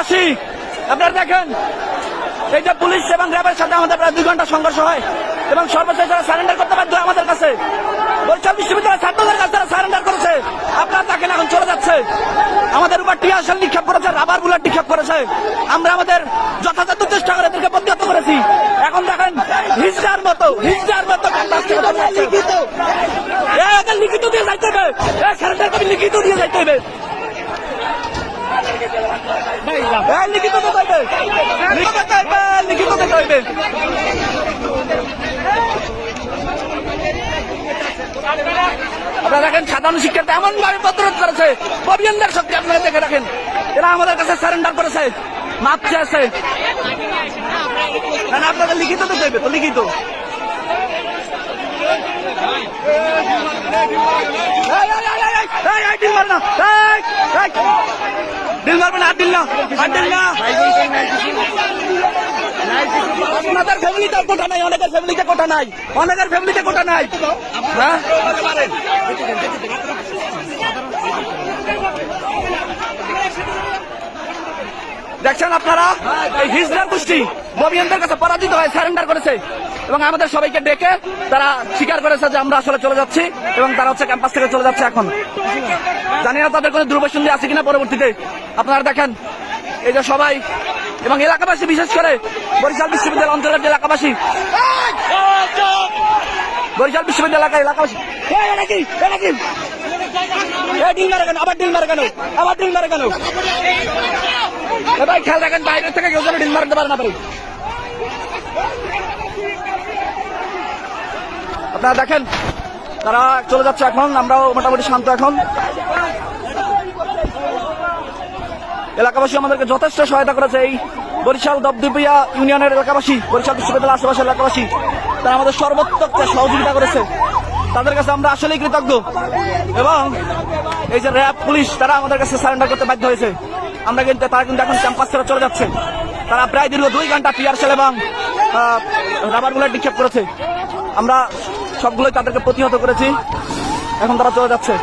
এলাকাবাসী আপনারা দেখেন, এই যে পুলিশ এবং র্যাবের সাথে আমাদের প্রায় 2 ঘন্টা সংঘর্ষ হয় এবং সর্বশেষ তারা সারেন্ডার করতে বাধ্য হয় আমাদের কাছে। বরিশাল বিশ্ববিদ্যালয়ের ছাত্রদের কাছে তারা সারেন্ডার করেছে। আপনারা দেখেন এখন চলে যাচ্ছে, আমাদের উপর টিয়ার শেল নিক্ষেপ করেছে, রাবার বুলেট নিক্ষেপ করেছে। আমরা আমাদের যথাযথ চেষ্টা করে এদেরকে প্রতিহত করেছি। এখন দেখেন হিজড়ার মতো লিখিত দিয়ে যাইতে হবে, সারেন্ডার করে লিখিত দিয়ে যাইতে হবে। লিখিত দিতে হইবে, লিখিত দিতে হইবে। আপনারা দেখেন সাধারণ শিক্ষার্থী এমন ভাবে প্রতিরোধ করেছে, অভিযানদের শক্তি আপনারা দেখে রাখেন। এরা আমাদের কাছে সারেন্ডার করেছে, মাপ চেয়েছে। আপনাদের লিখিত দিতে হইবে, তো লিখিত দিল মারবে না, দিল না, দিল না। আপনাদের ফ্যামিলিতে কোটা নাই, অনেকের ফ্যামিলিতে কোটা নাই, অনেকের ফ্যামিলিতে কোটা নাই। দেখছেন আপনারা, এই হিজড়ার গোষ্ঠী ববিয়ানদের কাছে পরাজিত হয়ে সারেন্ডার করেছে এবং আমাদের সবাইকে ডেকে তারা স্বীকার করেছে যে আমরা আসলে চলে যাচ্ছি এবং তারা হচ্ছে ক্যাম্পাস থেকে চলে যাচ্ছে। এখন জানি না তাদের কোনো দুর্বসন্ধি আছে কিনা পরবর্তীতে। আপনারা দেখেন এই যে সবাই এবং এলাকাবাসী, বিশেষ করে বরিশাল বিশ্ববিদ্যালয় অঞ্চলের এলাকাবাসী, বরিশাল বিশ্ববিদ্যালয় এলাকাবাসী ডিল মারে কেন, আবার ডিল মারে কেন, আবার ডিল মারে কেন? ভাই খেয়াল রাখেন, বাইরের থেকে কেউ যেন ডিল মারতে পারে না পারে। আপনারা দেখেন তারা চলে যাচ্ছে। এখন আমরাও মোটামুটি শান্ত। এখন এলাকাবাসী আমাদেরকে যথেষ্ট সহায়তা করেছে। এই বরিশাল দপদপিয়া ইউনিয়নের এলাকাবাসী, বরিশাল বিশ্ববিদ্যালয়ের আশেপাশের এলাকাবাসী, তারা আমাদের সর্বোত্তক সহযোগিতা করেছে। তাদের কাছে আমরা আসলেই কৃতজ্ঞ। এবং এই যে র্যাব, পুলিশ, তারা আমাদের কাছে সারেন্ডার করতে বাধ্য হয়েছে। তারা কিন্তু এখন ক্যাম্পাস ছেড়ে চলে যাচ্ছে। তারা প্রায় দীর্ঘ 2 ঘন্টা টিয়ার শেল এবং রাবার বুলেট নিক্ষেপ করেছে। আমরা সবগুলোই তাদেরকে প্রতিহত করেছি। এখন তারা চলে যাচ্ছে।